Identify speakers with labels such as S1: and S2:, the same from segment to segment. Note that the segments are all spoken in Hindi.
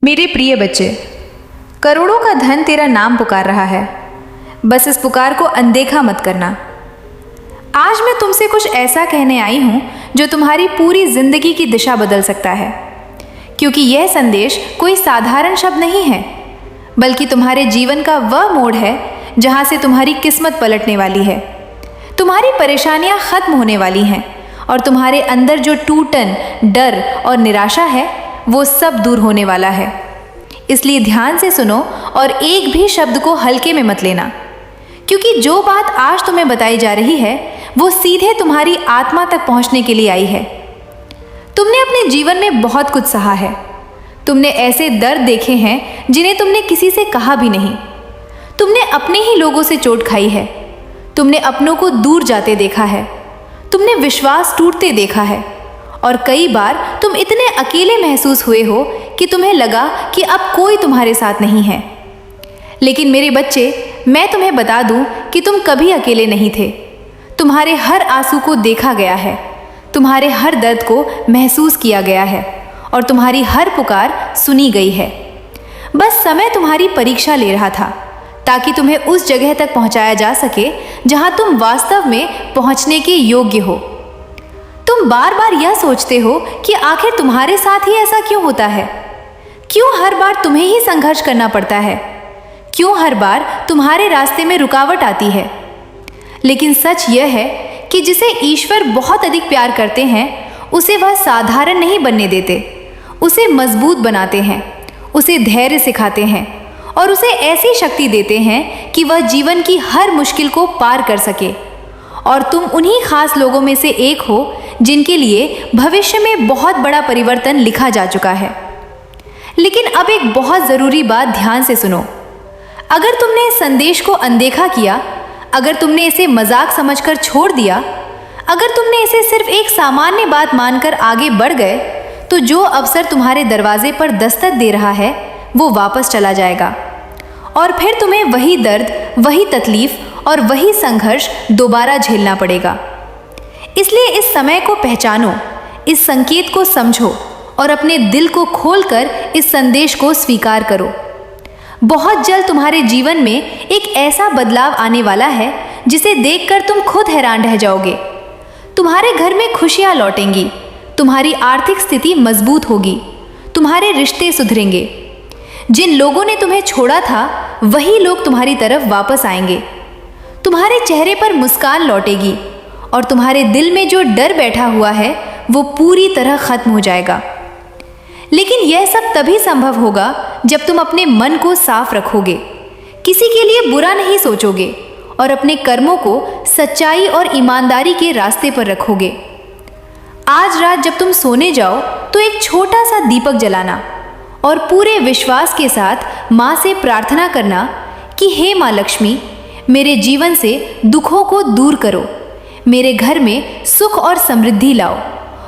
S1: मेरे प्रिय बच्चे, करोड़ों का धन तेरा नाम पुकार रहा है। बस इस पुकार को अनदेखा मत करना। आज मैं तुमसे कुछ ऐसा कहने आई हूं जो तुम्हारी पूरी जिंदगी की दिशा बदल सकता है, क्योंकि यह संदेश कोई साधारण शब्द नहीं है, बल्कि तुम्हारे जीवन का वह मोड़ है जहां से तुम्हारी किस्मत पलटने वाली है। तुम्हारी परेशानियां खत्म होने वाली हैं और तुम्हारे अंदर जो टूटन, डर और निराशा है वो सब दूर होने वाला है। इसलिए ध्यान से सुनो और एक भी शब्द को हल्के में मत लेना, क्योंकि जो बात आज तुम्हें बताई जा रही है वो सीधे तुम्हारी आत्मा तक पहुंचने के लिए आई है। तुमने अपने जीवन में बहुत कुछ सहा है। तुमने ऐसे दर्द देखे हैं जिन्हें तुमने किसी से कहा भी नहीं। तुमने अपने ही लोगों से चोट खाई है। तुमने अपनों को दूर जाते देखा है। तुमने विश्वास टूटते देखा है और कई बार तुम इतने अकेले महसूस हुए हो कि तुम्हें लगा कि अब कोई तुम्हारे साथ नहीं है। लेकिन मेरे बच्चे, मैं तुम्हें बता दूं कि तुम कभी अकेले नहीं थे। तुम्हारे हर आंसू को देखा गया है, तुम्हारे हर दर्द को महसूस किया गया है और तुम्हारी हर पुकार सुनी गई है। बस समय तुम्हारी परीक्षा ले रहा था ताकि तुम्हें उस जगह तक पहुंचाया जा सके जहां तुम वास्तव में पहुंचने के योग्य हो। तुम बार बार यह सोचते हो कि आखिर तुम्हारे साथ ही ऐसा क्यों होता है? क्यों हर बार तुम्हें ही संघर्ष करना पड़ता है? क्यों हर बार तुम्हारे रास्ते में रुकावट आती है? लेकिन सच यह है कि जिसे ईश्वर बहुत अधिक प्यार करते हैं उसे वह साधारण नहीं बनने देते, उसे मजबूत बनाते हैं, उसे धैर्य सिखाते हैं और उसे ऐसी शक्ति देते हैं कि वह जीवन की हर मुश्किल को पार कर सके। और तुम उन्हीं खास लोगों में से एक हो जिनके लिए भविष्य में बहुत बड़ा परिवर्तन लिखा जा चुका है। लेकिन अब एक बहुत ज़रूरी बात ध्यान से सुनो। अगर तुमने इस संदेश को अनदेखा किया, अगर तुमने इसे मजाक समझकर छोड़ दिया, अगर तुमने इसे सिर्फ एक सामान्य बात मानकर आगे बढ़ गए, तो जो अवसर तुम्हारे दरवाजे पर दस्तक दे रहा है वो वापस चला जाएगा और फिर तुम्हें वही दर्द, वही तकलीफ और वही संघर्ष दोबारा झेलना पड़ेगा। इसलिए इस समय को पहचानो, इस संकेत को समझो और अपने दिल को खोलकर इस संदेश को स्वीकार करो। बहुत जल्द तुम्हारे जीवन में एक ऐसा बदलाव आने वाला है जिसे देखकर तुम खुद हैरान रह जाओगे। तुम्हारे घर में खुशियां लौटेंगी, तुम्हारी आर्थिक स्थिति मजबूत होगी, तुम्हारे रिश्ते सुधरेंगे। जिन लोगों ने तुम्हें छोड़ा था वही लोग तुम्हारी तरफ वापस आएंगे। तुम्हारे चेहरे पर मुस्कान लौटेगी और तुम्हारे दिल में जो डर बैठा हुआ है वो पूरी तरह खत्म हो जाएगा। लेकिन यह सब तभी संभव होगा जब तुम अपने मन को साफ रखोगे, किसी के लिए बुरा नहीं सोचोगे और अपने कर्मों को सच्चाई और ईमानदारी के रास्ते पर रखोगे। आज रात जब तुम सोने जाओ तो एक छोटा सा दीपक जलाना और पूरे विश्वास के साथ माँ से प्रार्थना करना कि हे माँ लक्ष्मी, मेरे जीवन से दुखों को दूर करो, मेरे घर में सुख और समृद्धि लाओ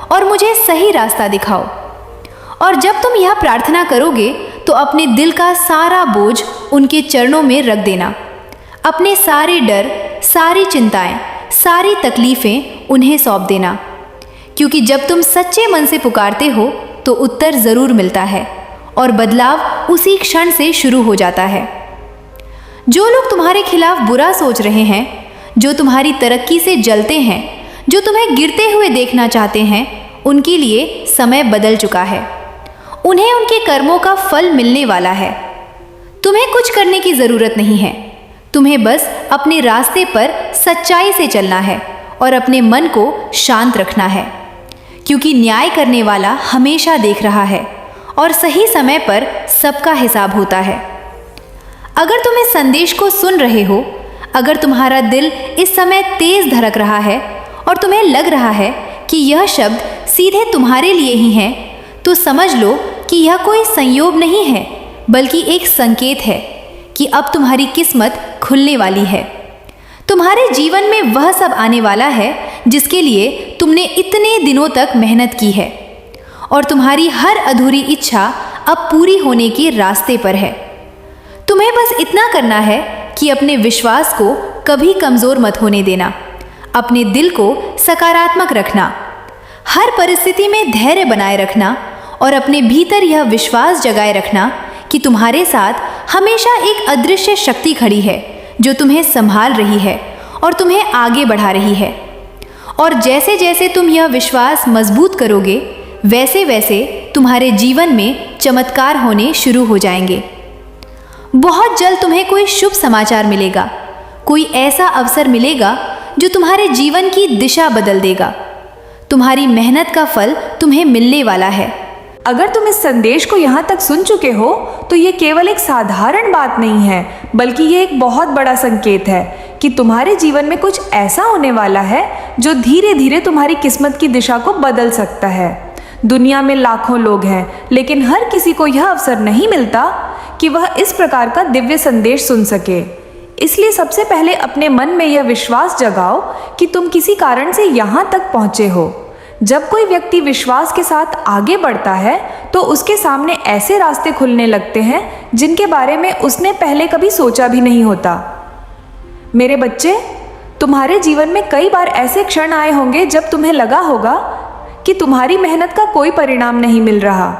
S1: और मुझे सही रास्ता दिखाओ। और जब तुम यह प्रार्थना करोगे तो अपने दिल का सारा बोझ उनके चरणों में रख देना। अपने सारे डर, सारी चिंताएं, सारी तकलीफें उन्हें सौंप देना, क्योंकि जब तुम सच्चे मन से पुकारते हो तो उत्तर ज़रूर मिलता है और बदलाव उसी क्षण से शुरू हो जाता है। जो लोग तुम्हारे खिलाफ बुरा सोच रहे हैं, जो तुम्हारी तरक्की से जलते हैं, जो तुम्हें गिरते हुए देखना चाहते हैं, उनके लिए समय बदल चुका है। उन्हें उनके कर्मों का फल मिलने वाला है। तुम्हें कुछ करने की ज़रूरत नहीं है। तुम्हें बस अपने रास्ते पर सच्चाई से चलना है और अपने मन को शांत रखना है, क्योंकि न्याय करने वाला हमेशा देख रहा है और सही समय पर सबका हिसाब होता है। अगर तुम इस संदेश को सुन रहे हो, अगर तुम्हारा दिल इस समय तेज धड़क रहा है और तुम्हें लग रहा है कि यह शब्द सीधे तुम्हारे लिए ही है, तो समझ लो कि यह कोई संयोग नहीं है, बल्कि एक संकेत है कि अब तुम्हारी किस्मत खुलने वाली है। तुम्हारे जीवन में वह सब आने वाला है जिसके लिए तुमने इतने दिनों तक मेहनत की है और तुम्हारी हर अधूरी इच्छा अब पूरी होने के रास्ते पर है। तुम्हें बस इतना करना है कि अपने विश्वास को कभी कमज़ोर मत होने देना, अपने दिल को सकारात्मक रखना, हर परिस्थिति में धैर्य बनाए रखना और अपने भीतर यह विश्वास जगाए रखना कि तुम्हारे साथ हमेशा एक अदृश्य शक्ति खड़ी है जो तुम्हें संभाल रही है और तुम्हें आगे बढ़ा रही है। और जैसे जैसे तुम यह विश्वास मजबूत करोगे, वैसे वैसे तुम्हारे जीवन में चमत्कार होने शुरू हो जाएंगे। बहुत जल्द तुम्हें कोई शुभ समाचार मिलेगा, कोई ऐसा अवसर मिलेगा जो तुम्हारे जीवन की दिशा बदल देगा। तुम्हारी मेहनत का फल तुम्हें मिलने वाला है।
S2: अगर तुम इस संदेश को यहाँ तक सुन चुके हो तो ये केवल एक साधारण बात नहीं है, बल्कि ये एक बहुत बड़ा संकेत है कि तुम्हारे जीवन में कुछ ऐसा होने वाला है जो धीरे धीरे तुम्हारी किस्मत की दिशा को बदल सकता है। दुनिया में लाखों लोग हैं, लेकिन हर किसी को यह अवसर नहीं मिलता कि वह इस प्रकार का दिव्य संदेश सुन सके। इसलिए सबसे पहले अपने मन में यह विश्वास जगाओ कि तुम किसी कारण से यहाँ तक पहुँचे हो। जब कोई व्यक्ति विश्वास के साथ आगे बढ़ता है तो उसके सामने ऐसे रास्ते खुलने लगते हैं जिनके बारे में उसने पहले कभी सोचा भी नहीं होता। मेरे बच्चे, तुम्हारे जीवन में कई बार ऐसे क्षण आए होंगे जब तुम्हें लगा होगा कि तुम्हारी मेहनत का कोई परिणाम नहीं मिल रहा।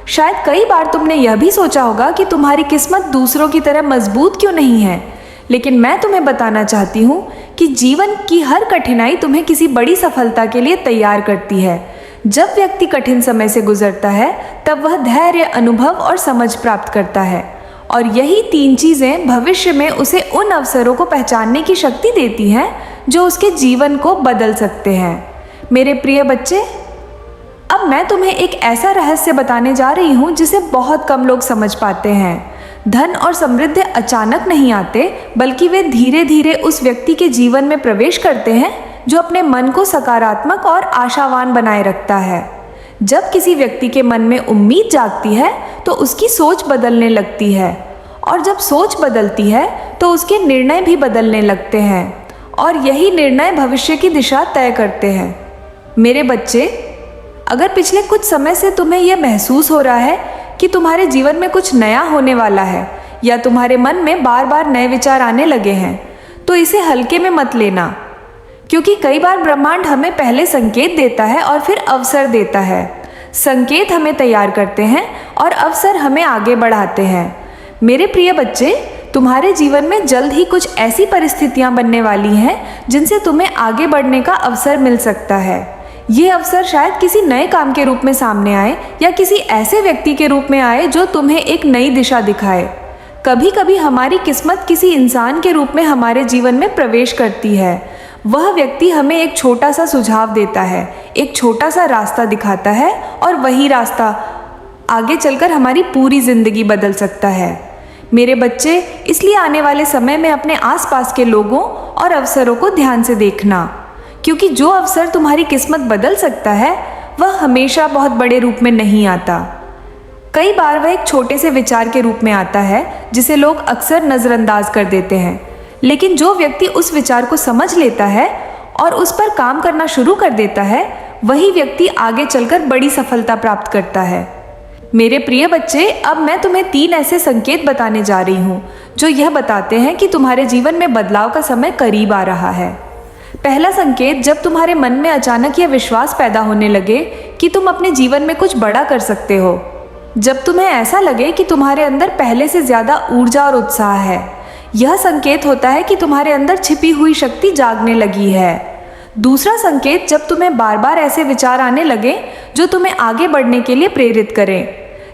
S2: शायद कई बार तुमने यह भी सोचा होगा कि तुम्हारी किस्मत दूसरों की तरह मजबूत क्यों नहीं है। लेकिन मैं तुम्हें बताना चाहती हूँ कि जीवन की हर कठिनाई तुम्हें किसी बड़ी सफलता के लिए तैयार करती है। जब व्यक्ति कठिन समय से गुजरता है तब वह धैर्य, अनुभव और समझ प्राप्त करता है, और यही तीन चीज़ें भविष्य में उसे उन अवसरों को पहचानने की शक्ति देती हैं जो उसके जीवन को बदल सकते हैं। मेरे प्रिय बच्चे, अब मैं तुम्हें एक ऐसा रहस्य बताने जा रही हूँ जिसे बहुत कम लोग समझ पाते हैं। धन और समृद्धि अचानक नहीं आते, बल्कि वे धीरे धीरे उस व्यक्ति के जीवन में प्रवेश करते हैं जो अपने मन को सकारात्मक और आशावान बनाए रखता है। जब किसी व्यक्ति के मन में उम्मीद जागती है तो उसकी सोच बदलने लगती है, और जब सोच बदलती है तो उसके निर्णय भी बदलने लगते हैं, और यही निर्णय भविष्य की दिशा तय करते हैं। मेरे बच्चे, अगर पिछले कुछ समय से तुम्हें यह महसूस हो रहा है कि तुम्हारे जीवन में कुछ नया होने वाला है, या तुम्हारे मन में बार बार नए विचार आने लगे हैं, तो इसे हल्के में मत लेना, क्योंकि कई बार ब्रह्मांड हमें पहले संकेत देता है और फिर अवसर देता है। संकेत हमें तैयार करते हैं और अवसर हमें आगे बढ़ाते हैं। मेरे प्रिय बच्चे, तुम्हारे जीवन में जल्द ही कुछ ऐसी परिस्थितियां बनने वाली हैं जिनसे तुम्हें आगे बढ़ने का अवसर मिल सकता है। ये अवसर शायद किसी नए काम के रूप में सामने आए, या किसी ऐसे व्यक्ति के रूप में आए जो तुम्हें एक नई दिशा दिखाए। कभी कभी हमारी किस्मत किसी इंसान के रूप में हमारे जीवन में प्रवेश करती है। वह व्यक्ति हमें एक छोटा सा सुझाव देता है, एक छोटा सा रास्ता दिखाता है, और वही रास्ता आगे चलकर हमारी पूरी जिंदगी बदल सकता है। मेरे बच्चे, इसलिए आने वाले समय में अपने आसपास के लोगों और अवसरों को ध्यान से देखना, क्योंकि जो अवसर तुम्हारी किस्मत बदल सकता है वह हमेशा बहुत बड़े रूप में नहीं आता। कई बार वह एक छोटे से विचार के रूप में आता है जिसे लोग अक्सर नज़रअंदाज कर देते हैं, लेकिन जो व्यक्ति उस विचार को समझ लेता है और उस पर काम करना शुरू कर देता है, वही व्यक्ति आगे चलकर बड़ी सफलता प्राप्त करता है। मेरे प्रिय बच्चे, अब मैं तुम्हें 3 ऐसे संकेत बताने जा रही हूँ जो यह बताते हैं कि तुम्हारे जीवन में बदलाव का समय करीब आ रहा है। पहला संकेत, जब तुम्हारे मन में अचानक यह विश्वास पैदा होने लगे कि तुम अपने जीवन में कुछ बड़ा कर सकते हो। जब तुम्हें ऐसा लगे कि तुम्हारे अंदर पहले से ज़्यादा ऊर्जा और उत्साह है, यह संकेत होता है कि तुम्हारे अंदर छिपी हुई शक्ति जागने लगी है। दूसरा संकेत, जब तुम्हें बार बार ऐसे विचार आने लगे जो तुम्हें आगे बढ़ने के लिए प्रेरित करें,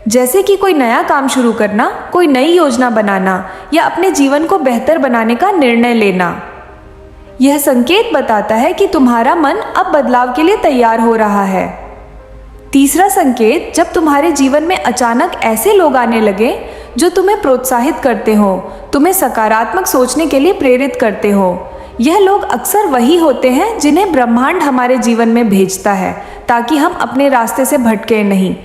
S2: जैसे कि कोई नया काम शुरू करना, कोई नई योजना बनाना, या अपने जीवन को बेहतर बनाने का निर्णय लेना। यह संकेत बताता है कि तुम्हारा मन अब बदलाव के लिए तैयार हो रहा है। तीसरा संकेत, जब तुम्हारे जीवन में अचानक ऐसे लोग आने लगे जो तुम्हें प्रोत्साहित करते हो, तुम्हें सकारात्मक सोचने के लिए प्रेरित करते हो। यह लोग अक्सर वही होते हैं जिन्हें ब्रह्मांड हमारे जीवन में भेजता है ताकि हम अपने रास्ते से भटके नहीं।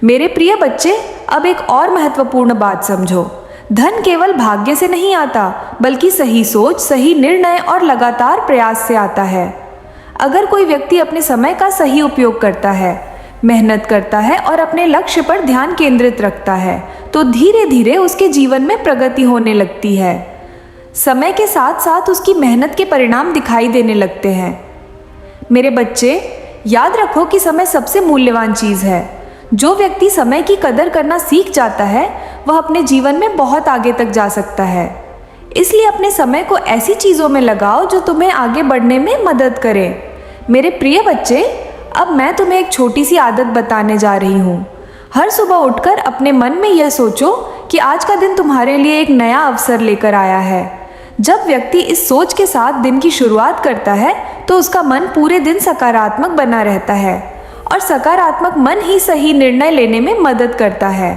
S2: मेरे प्रिय बच्चे, अब एक और महत्वपूर्ण बात समझो। धन केवल भाग्य से नहीं आता, बल्कि सही सोच, सही निर्णय और लगातार प्रयास से आता है। अगर कोई व्यक्ति अपने समय का सही उपयोग करता है, मेहनत करता है और अपने लक्ष्य पर ध्यान केंद्रित रखता है, तो धीरे धीरे उसके जीवन में प्रगति होने लगती है। समय के साथ साथ उसकी मेहनत के परिणाम दिखाई देने लगते हैं। मेरे बच्चे, याद रखो कि समय सबसे मूल्यवान चीज़ है। जो व्यक्ति समय की कदर करना सीख जाता है वह अपने जीवन में बहुत आगे तक जा सकता है। इसलिए अपने समय को ऐसी चीज़ों में लगाओ जो तुम्हें आगे बढ़ने में मदद करें। मेरे प्रिय बच्चे, अब मैं तुम्हें एक छोटी सी आदत बताने जा रही हूँ। हर सुबह उठकर अपने मन में यह सोचो कि आज का दिन तुम्हारे लिए एक नया अवसर लेकर आया है। जब व्यक्ति इस सोच के साथ दिन की शुरुआत करता है तो उसका मन पूरे दिन सकारात्मक बना रहता है और सकारात्मक मन ही सही निर्णय लेने में मदद करता है।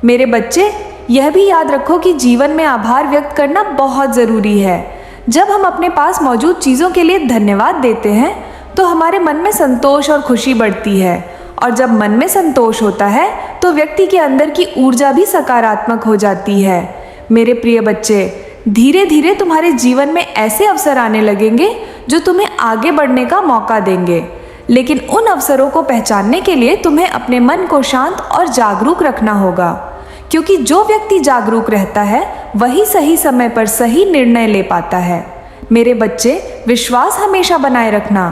S2: मेरे बच्चे, यह भी याद रखो कि जीवन में आभार व्यक्त करना बहुत ज़रूरी है। जब हम अपने पास मौजूद चीज़ों के लिए धन्यवाद देते हैं तो हमारे मन में संतोष और खुशी बढ़ती है, और जब मन में संतोष होता है तो व्यक्ति के अंदर की ऊर्जा भी सकारात्मक हो जाती है। मेरे प्रिय बच्चे, धीरे धीरे तुम्हारे जीवन में ऐसे अवसर आने लगेंगे जो तुम्हें आगे बढ़ने का मौका देंगे, लेकिन उन अवसरों को पहचानने के लिए तुम्हें अपने मन को शांत और जागरूक रखना होगा, क्योंकि जो व्यक्ति जागरूक रहता है वही सही समय पर सही निर्णय ले पाता है। मेरे बच्चे, विश्वास हमेशा बनाए रखना,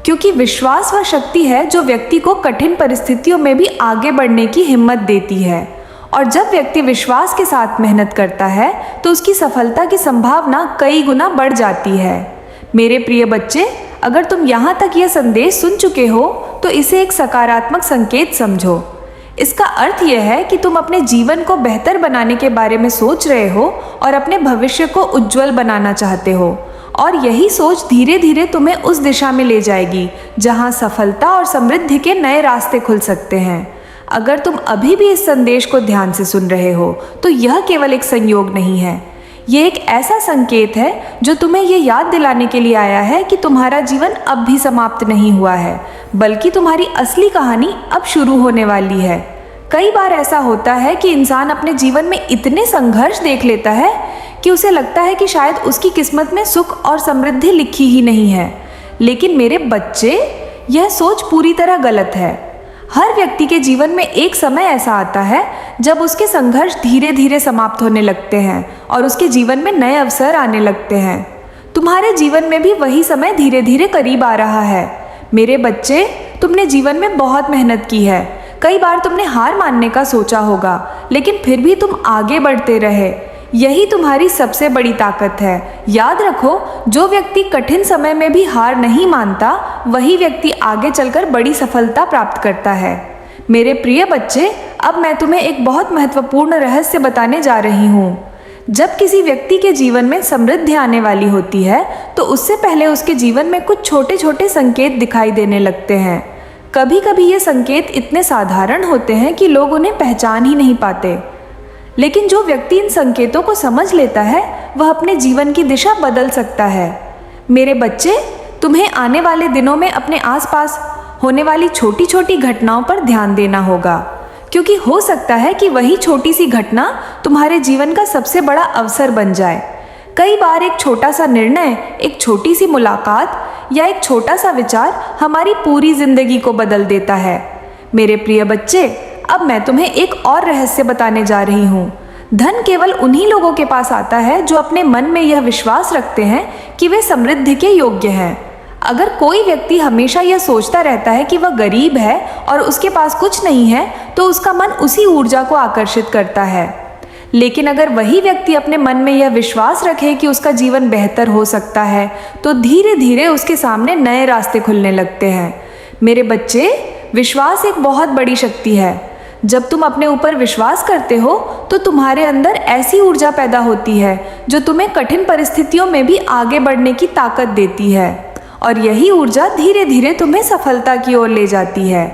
S2: क्योंकि विश्वास वह शक्ति है जो व्यक्ति को कठिन परिस्थितियों में भी आगे बढ़ने की हिम्मत देती है। और जब व्यक्ति विश्वास के साथ मेहनत करता है तो उसकी सफलता की संभावना कई गुना बढ़ जाती है। मेरे प्रिय बच्चे, अगर तुम यहाँ तक यह संदेश सुन चुके हो तो इसे एक सकारात्मक संकेत समझो। इसका अर्थ यह है कि तुम अपने जीवन को बेहतर बनाने के बारे में सोच रहे हो और अपने भविष्य को उज्जवल बनाना चाहते हो, और यही सोच धीरे धीरे तुम्हें उस दिशा में ले जाएगी जहां सफलता और समृद्धि के नए रास्ते खुल सकते हैं। अगर तुम अभी भी इस संदेश को ध्यान से सुन रहे हो तो यह केवल एक संयोग नहीं है, ये एक ऐसा संकेत है जो तुम्हें ये याद दिलाने के लिए आया है कि तुम्हारा जीवन अब भी समाप्त नहीं हुआ है, बल्कि तुम्हारी असली कहानी अब शुरू होने वाली है। कई बार ऐसा होता है कि इंसान अपने जीवन में इतने संघर्ष देख लेता है कि उसे लगता है कि शायद उसकी किस्मत में सुख और समृद्धि लिखी ही नहीं है। लेकिन मेरे बच्चे, यह सोच पूरी तरह गलत है। हर व्यक्ति के जीवन में एक समय ऐसा आता है जब उसके संघर्ष धीरे धीरे समाप्त होने लगते हैं और उसके जीवन में नए अवसर आने लगते हैं। तुम्हारे जीवन में भी वही समय धीरे धीरे करीब आ रहा है। मेरे बच्चे, तुमने जीवन में बहुत मेहनत की है। कई बार तुमने हार मानने का सोचा होगा, लेकिन फिर भी तुम आगे बढ़ते रहे। यही तुम्हारी सबसे बड़ी ताकत है। याद रखो, जो व्यक्ति कठिन समय में भी हार नहीं मानता वही व्यक्ति आगे चलकर बड़ी सफलता प्राप्त करता है। मेरे प्रिय बच्चे, अब मैं तुम्हें एक बहुत महत्वपूर्ण रहस्य बताने जा रही हूँ। जब किसी व्यक्ति के जीवन में समृद्धि आने वाली होती है तो उससे पहले उसके जीवन में कुछ छोटे छोटे संकेत दिखाई देने लगते हैं। कभी कभी ये संकेत इतने साधारण होते हैं कि लोग उन्हें पहचान ही नहीं पाते, लेकिन जो व्यक्ति इन संकेतों को समझ लेता है वह अपने जीवन की दिशा बदल सकता है। मेरे बच्चे, तुम्हें आने वाले दिनों में अपने आसपास होने वाली छोटी छोटी घटनाओं पर ध्यान देना होगा, क्योंकि हो सकता है कि वही छोटी सी घटना तुम्हारे जीवन का सबसे बड़ा अवसर बन जाए। कई बार एक छोटा सा निर्णय, एक छोटी सी मुलाकात या एक छोटा सा विचार हमारी पूरी जिंदगी को बदल देता है। मेरे प्रिय बच्चे, अब मैं तुम्हें एक और रहस्य बताने जा रही हूँ। धन केवल उन्हीं लोगों के पास आता है जो अपने मन में यह विश्वास रखते हैं कि वे समृद्धि के योग्य हैं। अगर कोई व्यक्ति हमेशा यह सोचता रहता है कि वह गरीब है और उसके पास कुछ नहीं है, तो उसका मन उसी ऊर्जा को आकर्षित करता है। लेकिन अगर वही व्यक्ति अपने मन में यह विश्वास रखे कि उसका जीवन बेहतर हो सकता है, तो धीरे धीरे उसके सामने नए रास्ते खुलने लगते हैं। मेरे बच्चे, विश्वास एक बहुत बड़ी शक्ति है। जब तुम अपने ऊपर विश्वास करते हो तो तुम्हारे अंदर ऐसी ऊर्जा पैदा होती है जो तुम्हें कठिन परिस्थितियों में भी आगे बढ़ने की ताकत देती है, और यही ऊर्जा धीरे धीरे तुम्हें सफलता की ओर ले जाती है।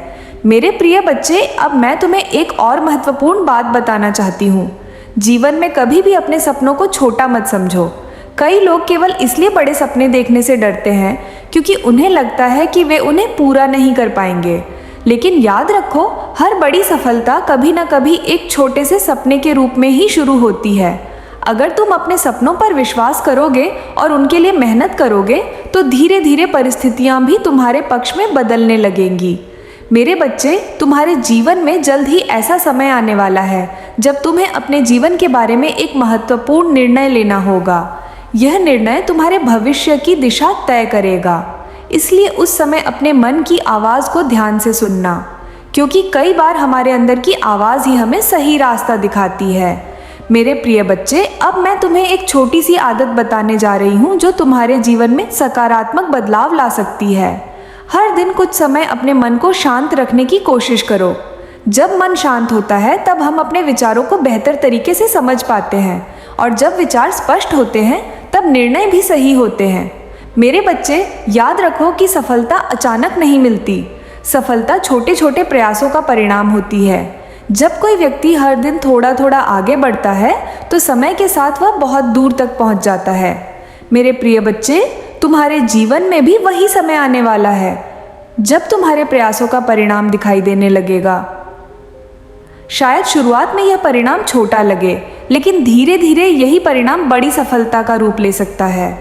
S2: मेरे प्रिय बच्चे, अब मैं तुम्हें एक और महत्वपूर्ण बात बताना चाहती हूँ। जीवन में कभी भी अपने सपनों को छोटा मत समझो। कई लोग केवल इसलिए बड़े सपने देखने से डरते हैं क्योंकि उन्हें लगता है कि वे उन्हें पूरा नहीं कर पाएंगे। लेकिन याद रखो, हर बड़ी सफलता कभी ना कभी एक छोटे से सपने के रूप में ही शुरू होती है। अगर तुम अपने सपनों पर विश्वास करोगे और उनके लिए मेहनत करोगे तो धीरे धीरे परिस्थितियां भी तुम्हारे पक्ष में बदलने लगेंगी। मेरे बच्चे, तुम्हारे जीवन में जल्द ही ऐसा समय आने वाला है जब तुम्हें अपने जीवन के बारे में एक महत्वपूर्ण निर्णय लेना होगा। यह निर्णय तुम्हारे भविष्य की दिशा तय करेगा। इसलिए उस समय अपने मन की आवाज़ को ध्यान से सुनना, क्योंकि कई बार हमारे अंदर की आवाज़ ही हमें सही रास्ता दिखाती है। मेरे प्रिय बच्चे, अब मैं तुम्हें एक छोटी सी आदत बताने जा रही हूँ जो तुम्हारे जीवन में सकारात्मक बदलाव ला सकती है। हर दिन कुछ समय अपने मन को शांत रखने की कोशिश करो। जब मन शांत होता है तब हम अपने विचारों को बेहतर तरीके से समझ पाते हैं, और जब विचार स्पष्ट होते हैं तब निर्णय भी सही होते हैं। मेरे बच्चे, याद रखो कि सफलता अचानक नहीं मिलती। सफलता छोटे छोटे प्रयासों का परिणाम होती है। जब कोई व्यक्ति हर दिन थोड़ा थोड़ा आगे बढ़ता है तो समय के साथ वह बहुत दूर तक पहुंच जाता है। मेरे प्रिय बच्चे, तुम्हारे जीवन में भी वही समय आने वाला है जब तुम्हारे प्रयासों का परिणाम दिखाई देने लगेगा। शायद शुरुआत में यह परिणाम छोटा लगे, लेकिन धीरे धीरे यही परिणाम बड़ी सफलता का रूप ले सकता है।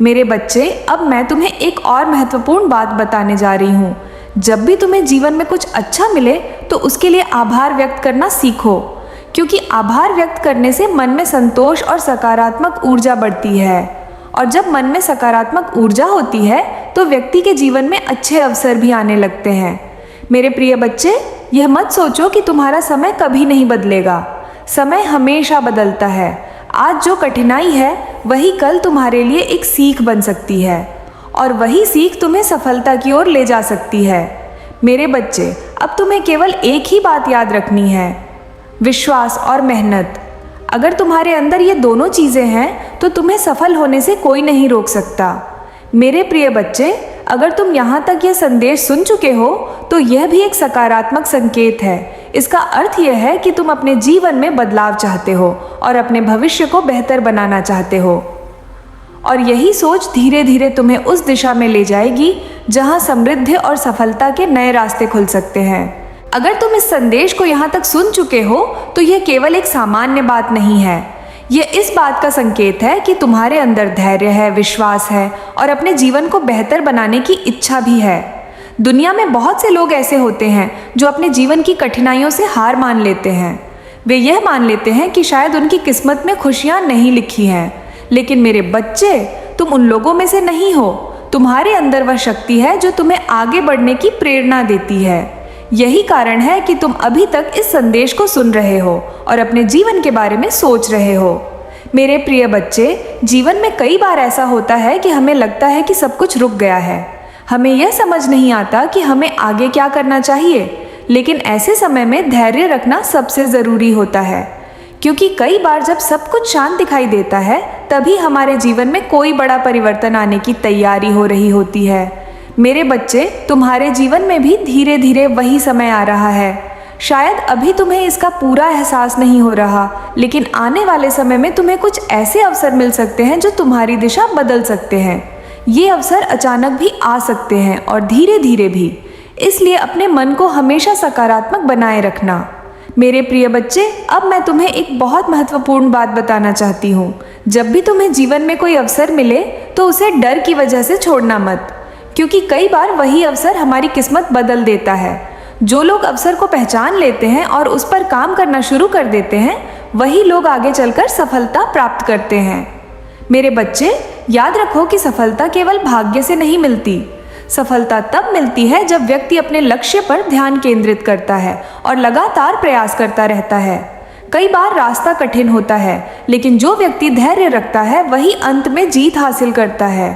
S2: मेरे बच्चे, अब मैं तुम्हें एक और महत्वपूर्ण बात बताने जा रही हूँ। जब भी तुम्हें जीवन में कुछ अच्छा मिले तो उसके लिए आभार व्यक्त करना सीखो, क्योंकि आभार व्यक्त करने से मन में संतोष और सकारात्मक ऊर्जा बढ़ती है। और जब मन में सकारात्मक ऊर्जा होती है तो व्यक्ति के जीवन में अच्छे अवसर भी आने लगते हैं। मेरे प्रिय बच्चे, यह मत सोचो कि तुम्हारा समय कभी नहीं बदलेगा। समय हमेशा बदलता है। आज जो कठिनाई है वही कल तुम्हारे लिए एक सीख बन सकती है, और वही सीख तुम्हें सफलता की ओर ले जा सकती है। मेरे बच्चे, अब तुम्हें केवल एक ही बात याद रखनी है, विश्वास और मेहनत। अगर तुम्हारे अंदर ये दोनों चीज़ें हैं तो तुम्हें सफल होने से कोई नहीं रोक सकता। मेरे प्रिय बच्चे, अगर तुम यहाँ तक यह संदेश सुन चुके हो तो यह भी एक सकारात्मक संकेत है। इसका अर्थ यह है कि तुम अपने जीवन में बदलाव चाहते हो और अपने भविष्य को बेहतर बनाना चाहते हो, और यही सोच धीरे धीरे तुम्हें उस दिशा में ले जाएगी जहाँ समृद्धि और सफलता के नए रास्ते खुल सकते हैं। अगर तुम इस संदेश को यहाँ तक सुन चुके हो तो यह केवल एक सामान्य बात नहीं है। यह इस बात का संकेत है कि तुम्हारे अंदर धैर्य है, विश्वास है और अपने जीवन को बेहतर बनाने की इच्छा भी है। दुनिया में बहुत से लोग ऐसे होते हैं जो अपने जीवन की कठिनाइयों से हार मान लेते हैं। वे यह मान लेते हैं कि शायद उनकी किस्मत में खुशियाँ नहीं लिखी हैं। लेकिन मेरे बच्चे, तुम उन लोगों में से नहीं हो। तुम्हारे अंदर वह शक्ति है जो तुम्हें आगे बढ़ने की प्रेरणा देती है। यही कारण है कि तुम अभी तक इस संदेश को सुन रहे हो और अपने जीवन के बारे में सोच रहे हो। मेरे प्रिय बच्चे, जीवन में कई बार ऐसा होता है कि हमें लगता है कि सब कुछ रुक गया है। हमें यह समझ नहीं आता कि हमें आगे क्या करना चाहिए, लेकिन ऐसे समय में धैर्य रखना सबसे ज़रूरी होता है, क्योंकि कई बार जब सब कुछ शांत दिखाई देता है तभी हमारे जीवन में कोई बड़ा परिवर्तन आने की तैयारी हो रही होती है। मेरे बच्चे, तुम्हारे जीवन में भी धीरे धीरे वही समय आ रहा है। शायद अभी तुम्हें इसका पूरा एहसास नहीं हो रहा, लेकिन आने वाले समय में तुम्हें कुछ ऐसे अवसर मिल सकते हैं जो तुम्हारी दिशा बदल सकते हैं। ये अवसर अचानक भी आ सकते हैं और धीरे धीरे भी। इसलिए अपने मन को हमेशा सकारात्मक बनाए रखना। मेरे प्रिय बच्चे, अब मैं तुम्हें एक बहुत महत्वपूर्ण बात बताना चाहती हूँ। जब भी तुम्हें जीवन में कोई अवसर मिले तो उसे डर की वजह से छोड़ना मत, क्योंकि कई बार वही अवसर हमारी किस्मत बदल देता है। जो लोग अवसर को पहचान लेते हैं और उस पर काम करना शुरू कर देते हैं, वही लोग आगे चलकर सफलता प्राप्त करते हैं। मेरे बच्चे, याद रखो कि सफलता केवल भाग्य से नहीं मिलती। सफलता तब मिलती है जब व्यक्ति अपने लक्ष्य पर ध्यान केंद्रित करता है और लगातार प्रयास करता रहता है। कई बार रास्ता कठिन होता है, लेकिन जो व्यक्ति धैर्य रखता है वही अंत में जीत हासिल करता है।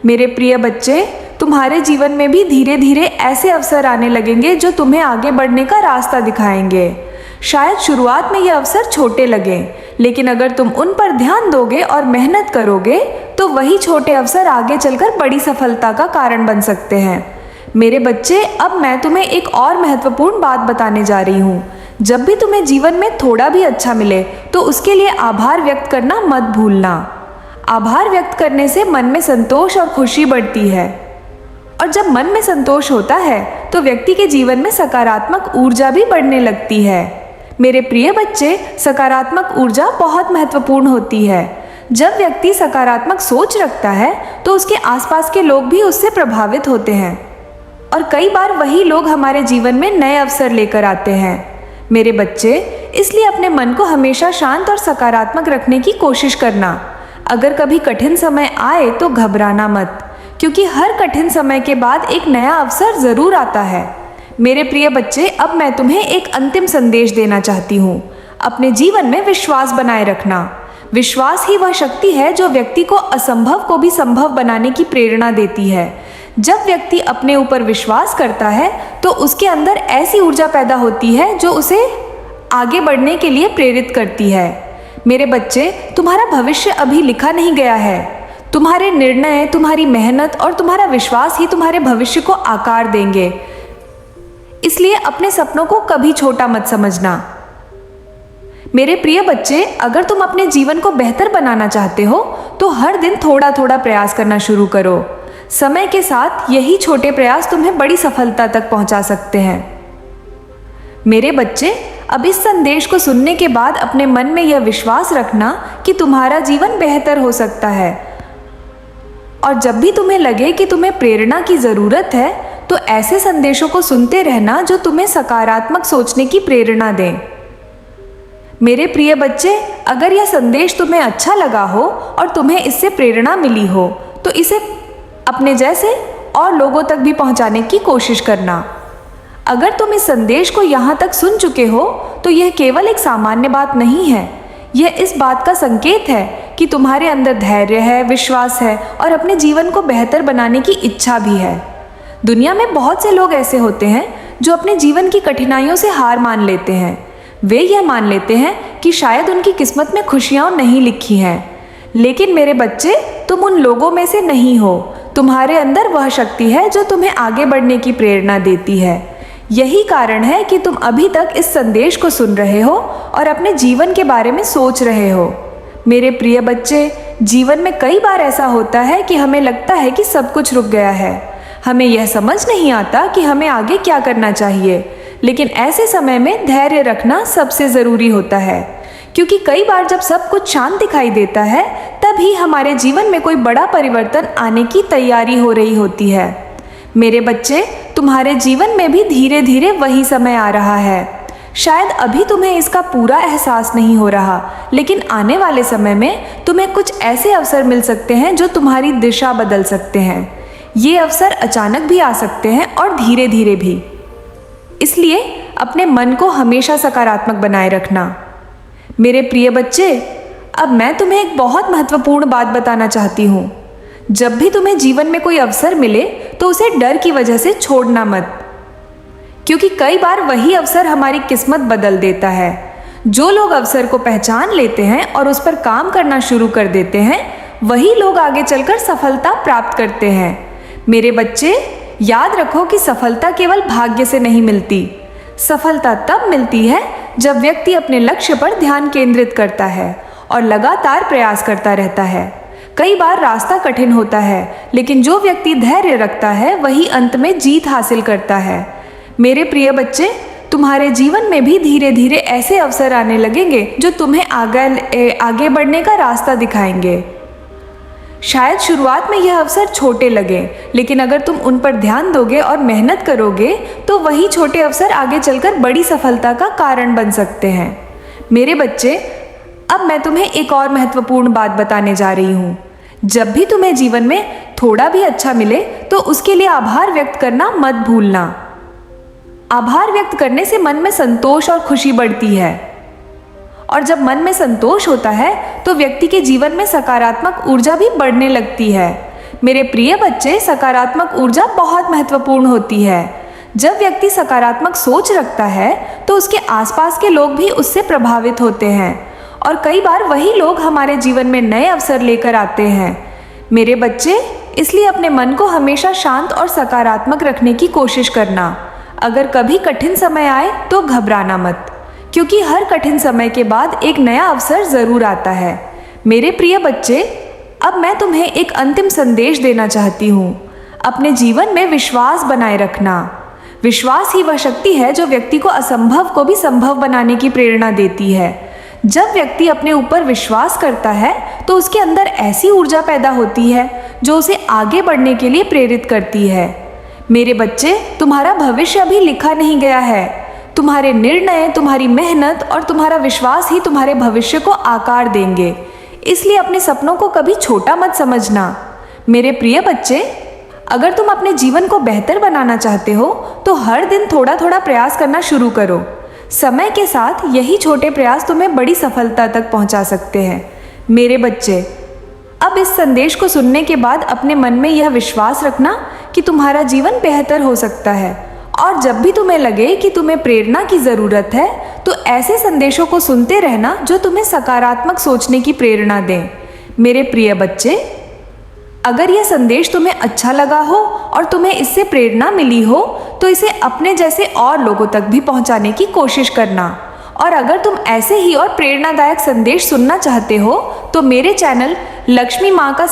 S2: मेरे प्रिय बच्चे, तुम्हारे जीवन में भी धीरे धीरे ऐसे अवसर आने लगेंगे जो तुम्हें आगे बढ़ने का रास्ता दिखाएंगे। शायद शुरुआत में ये अवसर छोटे लगें, लेकिन अगर तुम उन पर ध्यान दोगे और मेहनत करोगे तो वही छोटे अवसर आगे चलकर बड़ी सफलता का कारण बन सकते हैं। मेरे बच्चे, अब मैं तुम्हें एक और महत्वपूर्ण बात बताने जा रही हूँ। जब भी तुम्हें जीवन में थोड़ा भी अच्छा मिले तो उसके लिए आभार व्यक्त करना मत भूलना। आभार व्यक्त करने से मन में संतोष और खुशी बढ़ती है, और जब मन में संतोष होता है तो व्यक्ति के जीवन में सकारात्मक ऊर्जा भी बढ़ने लगती है। मेरे प्रिय बच्चे, सकारात्मक ऊर्जा बहुत महत्वपूर्ण होती है। जब व्यक्ति सकारात्मक सोच रखता है तो उसके आसपास के लोग भी उससे प्रभावित होते हैं, और कई बार वही लोग हमारे जीवन में नए अवसर लेकर आते हैं। मेरे बच्चे, इसलिए अपने मन को हमेशा शांत और सकारात्मक रखने की कोशिश करना। अगर कभी कठिन समय आए तो घबराना मत, क्योंकि हर कठिन समय के बाद एक नया अवसर ज़रूर आता है। मेरे प्रिय बच्चे, अब मैं तुम्हें एक अंतिम संदेश देना चाहती हूँ। अपने जीवन में विश्वास बनाए रखना। विश्वास ही वह शक्ति है जो व्यक्ति को असंभव को भी संभव बनाने की प्रेरणा देती है। जब व्यक्ति अपने ऊपर विश्वास करता है तो उसके अंदर ऐसी ऊर्जा पैदा होती है जो उसे आगे बढ़ने के लिए प्रेरित करती है। मेरे बच्चे, तुम्हारा भविष्य अभी लिखा नहीं गया है। तुम्हारे निर्णय, तुम्हारी मेहनत और तुम्हारा विश्वास ही तुम्हारे भविष्य को आकार देंगे। इसलिए अपने सपनों को कभी छोटा मत समझना। मेरे प्रिय बच्चे, अगर तुम अपने जीवन को बेहतर बनाना चाहते हो तो हर दिन थोड़ा थोड़ा प्रयास करना शुरू करो। समय के साथ यही छोटे प्रयास तुम्हें बड़ी सफलता तक पहुंचा सकते हैं। मेरे बच्चे, अब इस संदेश को सुनने के बाद अपने मन में यह विश्वास रखना कि तुम्हारा जीवन बेहतर हो सकता है। और जब भी तुम्हें लगे कि तुम्हें प्रेरणा की ज़रूरत है तो ऐसे संदेशों को सुनते रहना जो तुम्हें सकारात्मक सोचने की प्रेरणा दें। मेरे प्रिय बच्चे, अगर यह संदेश तुम्हें अच्छा लगा हो और तुम्हें इससे प्रेरणा मिली हो तो इसे अपने जैसे और लोगों तक भी पहुंचाने की कोशिश करना। अगर तुम इस संदेश को यहाँ तक सुन चुके हो तो यह केवल एक सामान्य बात नहीं है। यह इस बात का संकेत है कि तुम्हारे अंदर धैर्य है, विश्वास है और अपने जीवन को बेहतर बनाने की इच्छा भी है। दुनिया में बहुत से लोग ऐसे होते हैं जो अपने जीवन की कठिनाइयों से हार मान लेते हैं। वे यह मान लेते हैं कि शायद उनकी किस्मत में खुशियाँ नहीं लिखी हैं। लेकिन मेरे बच्चे, तुम उन लोगों में से नहीं हो। तुम्हारे अंदर वह शक्ति है जो तुम्हें आगे बढ़ने की प्रेरणा देती है। यही कारण है कि तुम अभी तक इस संदेश को सुन रहे हो और अपने जीवन के बारे में सोच रहे हो। मेरे प्रिय बच्चे, जीवन में कई बार ऐसा होता है कि हमें लगता है कि सब कुछ रुक गया है। हमें यह समझ नहीं आता कि हमें आगे क्या करना चाहिए। लेकिन ऐसे समय में धैर्य रखना सबसे ज़रूरी होता है, क्योंकि कई बार जब सब कुछ शांत दिखाई देता है तभी हमारे जीवन में कोई बड़ा परिवर्तन आने की तैयारी हो रही होती है। मेरे बच्चे, तुम्हारे जीवन में भी धीरे धीरे वही समय आ रहा है। शायद अभी तुम्हें इसका पूरा एहसास नहीं हो रहा, लेकिन आने वाले समय में तुम्हें कुछ ऐसे अवसर मिल सकते हैं जो तुम्हारी दिशा बदल सकते हैं। ये अवसर अचानक भी आ सकते हैं और धीरे धीरे भी। इसलिए अपने मन को हमेशा सकारात्मक बनाए रखना। मेरे प्रिय बच्चे, अब मैं तुम्हें एक बहुत महत्वपूर्ण बात बताना चाहती हूँ। जब भी तुम्हें जीवन में कोई अवसर मिले तो उसे डर की वजह से छोड़ना मत, क्योंकि कई बार वही अवसर हमारी किस्मत बदल देता है। जो लोग अवसर को पहचान लेते हैं और उस पर काम करना शुरू कर देते हैं, वही लोग आगे चलकर सफलता प्राप्त करते हैं। मेरे बच्चे, याद रखो कि सफलता केवल भाग्य से नहीं मिलती। सफलता तब मिलती है जब व्यक्ति अपने लक्ष्य पर ध्यान केंद्रित करता है और लगातार प्रयास करता रहता है। कई बार रास्ता कठिन होता है, लेकिन जो व्यक्ति धैर्य रखता है वही अंत में जीत हासिल करता है। मेरे प्रिय बच्चे, तुम्हारे जीवन में भी धीरे धीरे ऐसे अवसर आने लगेंगे जो तुम्हें आगे बढ़ने का रास्ता दिखाएंगे। शायद शुरुआत में यह अवसर छोटे लगे, लेकिन अगर तुम उन पर ध्यान दोगे और मेहनत करोगे तो वही छोटे अवसर आगे चलकर बड़ी सफलता का कारण बन सकते हैं। मेरे बच्चे, अब मैं तुम्हें एक और महत्वपूर्ण बात बताने जा रही हूँ। जब भी तुम्हें जीवन में थोड़ा भी अच्छा मिले तो उसके लिए आभार व्यक्त करना मत भूलना। आभार व्यक्त करने से मन में संतोष और खुशी बढ़ती है, और जब मन में संतोष होता है तो व्यक्ति के जीवन में सकारात्मक ऊर्जा भी बढ़ने लगती है। मेरे प्रिय बच्चे, सकारात्मक ऊर्जा बहुत महत्वपूर्ण होती है। जब व्यक्ति सकारात्मक सोच रखता है तो उसके आसपास के लोग भी उससे प्रभावित होते हैं, और कई बार वही लोग हमारे जीवन में नए अवसर लेकर आते हैं। मेरे बच्चे, इसलिए अपने मन को हमेशा शांत और सकारात्मक रखने की कोशिश करना। अगर कभी कठिन समय आए तो घबराना मत, क्योंकि हर कठिन समय के बाद एक नया अवसर ज़रूर आता है। मेरे प्रिय बच्चे, अब मैं तुम्हें एक अंतिम संदेश देना चाहती हूँ। अपने जीवन में विश्वास बनाए रखना। विश्वास ही वह शक्ति है जो व्यक्ति को असंभव को भी संभव बनाने की प्रेरणा देती है। जब व्यक्ति अपने ऊपर विश्वास करता है तो उसके अंदर ऐसी ऊर्जा पैदा होती है जो उसे आगे बढ़ने के लिए प्रेरित करती है। मेरे बच्चे, तुम्हारा भविष्य अभी लिखा नहीं गया है। तुम्हारे निर्णय, तुम्हारी मेहनत और तुम्हारा विश्वास ही तुम्हारे भविष्य को आकार देंगे। इसलिए अपने सपनों को कभी छोटा मत समझना। मेरे प्रिय बच्चे, अगर तुम अपने जीवन को बेहतर बनाना चाहते हो तो हर दिन थोड़ा थोड़ा प्रयास करना शुरू करो। समय के साथ यही छोटे प्रयास तुम्हें बड़ी सफलता तक पहुंचा सकते हैं। मेरे बच्चे, अब इस संदेश को सुनने के बाद अपने मन में यह विश्वास रखना कि तुम्हारा जीवन बेहतर हो सकता है, और जब भी तुम्हें लगे कि तुम्हें प्रेरणा की ज़रूरत है तो ऐसे संदेशों को सुनते रहना जो तुम्हें सकारात्मक सोचने की प्रेरणा दें। मेरे प्रिय बच्चे, अगर यह संदेश तुम्हें अच्छा लगा हो और तुम्हें इससे प्रेरणा मिली हो तो इसे अपने जैसे और लोगों तक भी पहुंचाने की कोशिश करना। और अगर तुम ऐसे ही और प्रेरणादायक संदेश सुनना चाहते हो तो मेरे चैनल लक्ष्मी माँ का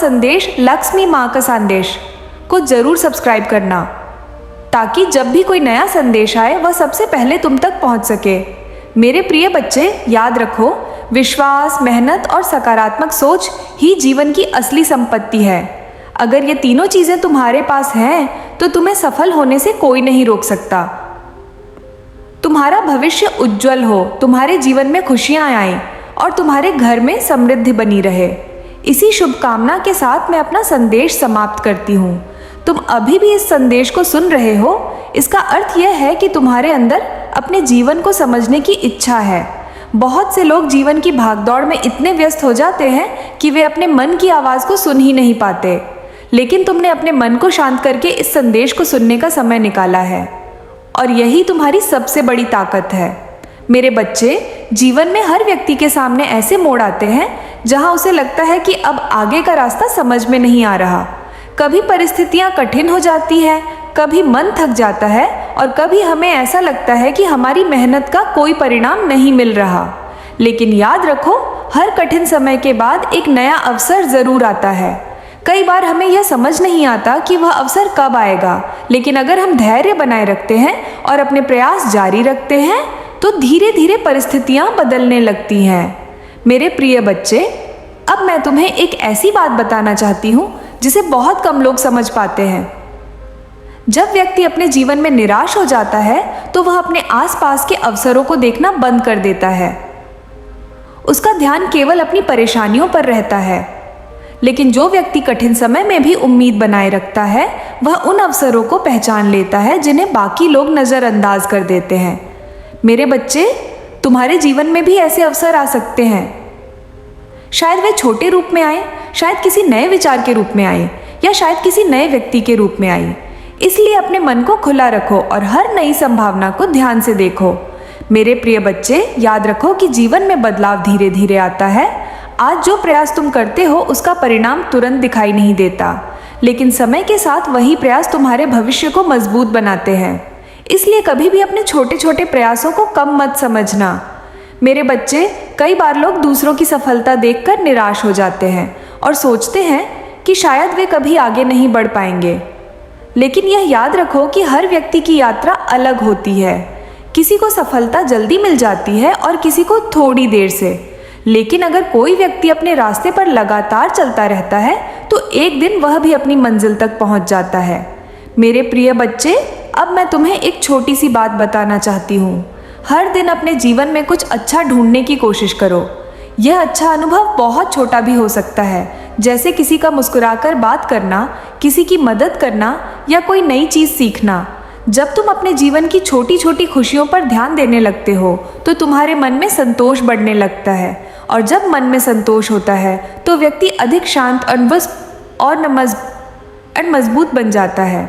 S2: संदेश को ज़रूर सब्सक्राइब करना, ताकि जब भी कोई नया संदेश आए वह सबसे पहले तुम तक पहुंच सके। मेरे प्रिय बच्चे, याद रखो, विश्वास, मेहनत और सकारात्मक सोच ही जीवन की असली संपत्ति है। अगर ये तीनों चीज़ें तुम्हारे पास हैं तो तुम्हें सफल होने से कोई नहीं रोक सकता। तुम्हारा भविष्य उज्जवल हो, तुम्हारे जीवन में खुशियाँ आएं और तुम्हारे घर में समृद्धि बनी रहे। इसी शुभकामना के साथ मैं अपना संदेश समाप्त करती हूँ। तुम अभी भी इस संदेश को सुन रहे हो, इसका अर्थ यह है कि तुम्हारे अंदर अपने जीवन को समझने की इच्छा है। बहुत से लोग जीवन की भागदौड़ में इतने व्यस्त हो जाते हैं कि वे अपने मन की आवाज़ को सुन ही नहीं पाते, लेकिन तुमने अपने मन को शांत करके इस संदेश को सुनने का समय निकाला है, और यही तुम्हारी सबसे बड़ी ताकत है। मेरे बच्चे, जीवन में हर व्यक्ति के सामने ऐसे मोड़ आते हैं जहां उसे लगता है कि अब आगे का रास्ता समझ में नहीं आ रहा। कभी परिस्थितियां कठिन हो जाती है, कभी मन थक जाता है और कभी हमें ऐसा लगता है कि हमारी मेहनत का कोई परिणाम नहीं मिल रहा। लेकिन याद रखो, हर कठिन समय के बाद एक नया अवसर ज़रूर आता है। कई बार हमें यह समझ नहीं आता कि वह अवसर कब आएगा, लेकिन अगर हम धैर्य बनाए रखते हैं और अपने प्रयास जारी रखते हैं तो धीरे धीरे परिस्थितियां बदलने लगती हैं। मेरे प्रिय बच्चे, अब मैं तुम्हें एक ऐसी बात बताना चाहती हूँ जिसे बहुत कम लोग समझ पाते हैं। जब व्यक्ति अपने जीवन में निराश हो जाता है तो वह अपने आसपास के अवसरों को देखना बंद कर देता है। उसका ध्यान केवल अपनी परेशानियों पर रहता है। लेकिन जो व्यक्ति कठिन समय में भी उम्मीद बनाए रखता है, वह उन अवसरों को पहचान लेता है जिन्हें बाकी लोग नज़रअंदाज कर देते हैं। मेरे बच्चे, तुम्हारे जीवन में भी ऐसे अवसर आ सकते हैं। शायद वे छोटे रूप में आए, शायद किसी नए विचार के रूप में आए, या शायद किसी नए व्यक्ति के रूप में आए। इसलिए अपने मन को खुला रखो और हर नई संभावना को ध्यान से देखो। मेरे प्रिय बच्चे, याद रखो कि जीवन में बदलाव धीरे धीरे आता है। आज जो प्रयास तुम करते हो उसका परिणाम तुरंत दिखाई नहीं देता, लेकिन समय के साथ वही प्रयास तुम्हारे भविष्य को मजबूत बनाते हैं। इसलिए कभी भी अपने छोटे छोटे प्रयासों को कम मत समझना। मेरे बच्चे, कई बार लोग दूसरों की सफलता देखकर निराश हो जाते हैं और सोचते हैं कि शायद वे कभी आगे नहीं बढ़ पाएंगे। लेकिन यह याद रखो कि हर व्यक्ति की यात्रा अलग होती है। किसी को सफलता जल्दी मिल जाती है और किसी को थोड़ी देर से। लेकिन अगर कोई व्यक्ति अपने रास्ते पर लगातार चलता रहता है तो एक दिन वह भी अपनी मंजिल तक पहुंच जाता है। मेरे प्रिय बच्चे, अब मैं तुम्हें एक छोटी सी बात बताना चाहती हूँ। हर दिन अपने जीवन में कुछ अच्छा ढूंढने की कोशिश करो। यह अच्छा अनुभव बहुत छोटा भी हो सकता है, जैसे किसी का मुस्कुराकर बात करना, किसी की मदद करना या कोई नई चीज़ सीखना। जब तुम अपने जीवन की छोटी छोटी खुशियों पर ध्यान देने लगते हो तो तुम्हारे मन में संतोष बढ़ने लगता है, और जब मन में संतोष होता है तो व्यक्ति अधिक शांत और मजबूत बन जाता है।